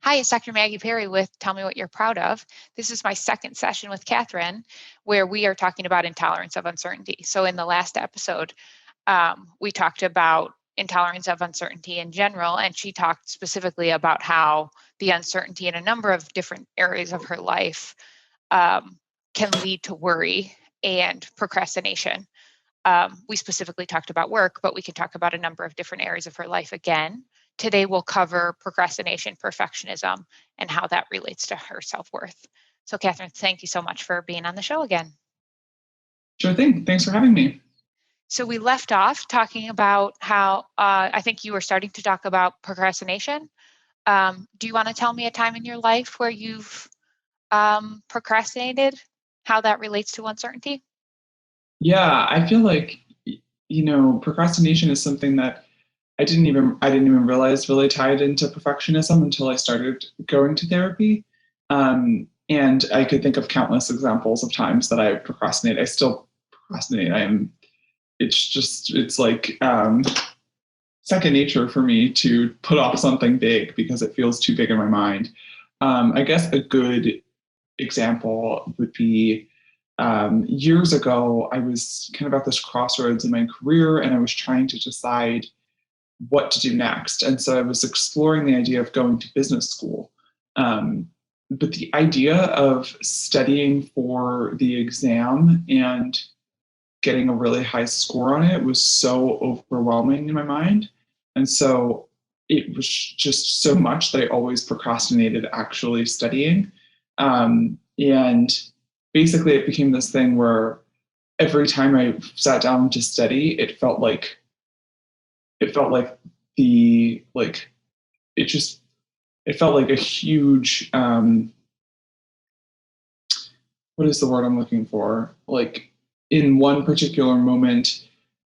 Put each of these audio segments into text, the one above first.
Hi, it's Dr. Maggie Perry with Tell Me What You're Proud Of. This is my second session with Catherine, where we are talking about intolerance of uncertainty. So in the last episode, we talked about intolerance of uncertainty in general, and she talked specifically about how the uncertainty in a number of different areas of her life can lead to worry and procrastination. We specifically talked about work, but we can talk about a number of different areas of her life again. Today, we'll cover procrastination, perfectionism, and how that relates to her self-worth. So, Catherine, thank you so much for being on the show again. Sure thing. Thanks for having me. So we left off talking about how I think you were starting to talk about procrastination. Do you want to tell me a time in your life where you've procrastinated, how that relates to uncertainty? Yeah, I feel like, procrastination is something that I didn't even realize really tied into perfectionism until I started going to therapy. And I could think of countless examples of times that I procrastinate. I still procrastinate. It's like second nature for me to put off something big because it feels too big in my mind. I guess a good example would be years ago, I was kind of at this crossroads in my career and I was trying to decide what to do next. And so I was exploring the idea of going to business school. But the idea of studying for the exam and getting a really high score on it was so overwhelming in my mind. And so it was just so much that I always procrastinated actually studying. And basically it became this thing where every time I sat down to study, it felt like a huge, what is the word I'm looking for? Like in one particular moment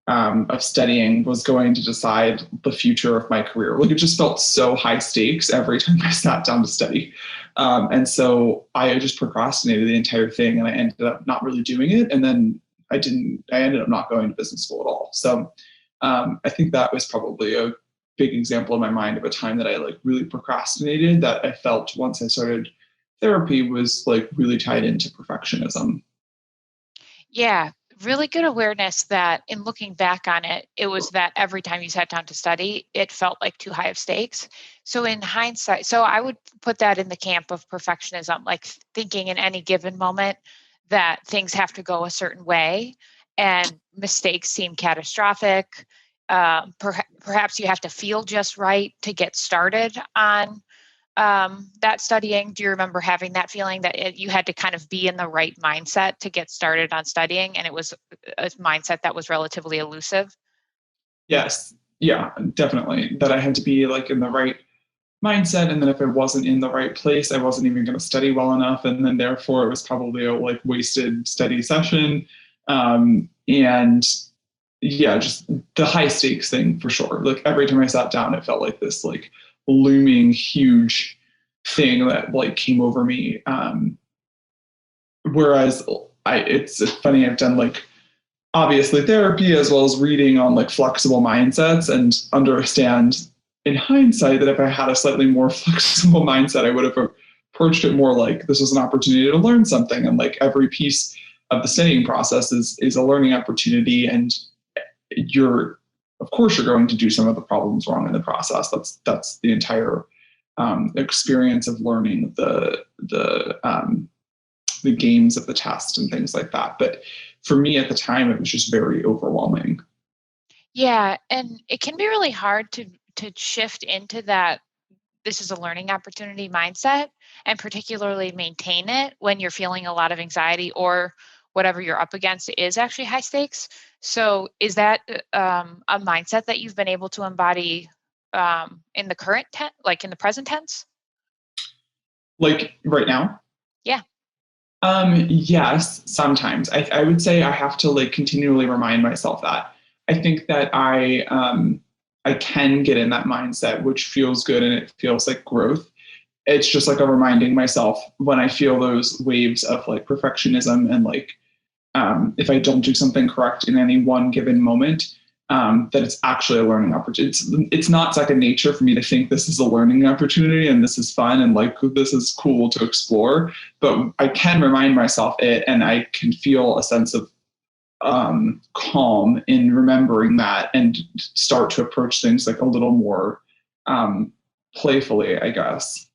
of studying was going to decide the future of my career. Like it just felt so high stakes every time I sat down to study. And so I just procrastinated the entire thing and I ended up not really doing it. And then I ended up not going to business school at all. So I think that was probably a big example in my mind of a time that I really procrastinated that I felt once I started therapy was really tied into perfectionism. Yeah, really good awareness that in looking back on it, it was that every time you sat down to study, it felt like too high of stakes. So in hindsight, so I would put that in the camp of perfectionism, like thinking in any given moment that things have to go a certain way and mistakes seem catastrophic. Perhaps you have to feel just right to get started on that studying. Do you remember having that feeling that you had to kind of be in the right mindset to get started on studying, and it was a mindset that was relatively elusive? Yes. Yeah, definitely. That I had to be in the right mindset. And then if I wasn't in the right place, I wasn't even going to study well enough. And then therefore it was probably a wasted study session. And yeah, just the high stakes thing for sure. Every time I sat down, it felt like this looming huge thing that came over me. Whereas it's funny, I've done obviously therapy as well as reading on flexible mindsets and understand in hindsight that if I had a slightly more flexible mindset, I would have approached it more like this was an opportunity to learn something. And every piece of the studying process is a learning opportunity. And of course you're going to do some of the problems wrong in the process. That's the entire experience of learning the games of the test and things like that. But for me at the time, it was just very overwhelming. Yeah, and it can be really hard to shift into that this is a learning opportunity mindset, and particularly maintain it when you're feeling a lot of anxiety or whatever you're up against is actually high stakes. So is that a mindset that you've been able to embody in the current tense, in the present tense? Right now? Yeah. Yes, sometimes. I would say I have to continually remind myself that. I think that I can get in that mindset, which feels good and it feels like growth. It's just a reminding myself when I feel those waves of perfectionism and if I don't do something correct in any one given moment, that it's actually a learning opportunity. It's not second nature for me to think this is a learning opportunity and this is fun and like this is cool to explore, but I can remind myself it, and I can feel a sense of calm in remembering that and start to approach things like a little more playfully, I guess.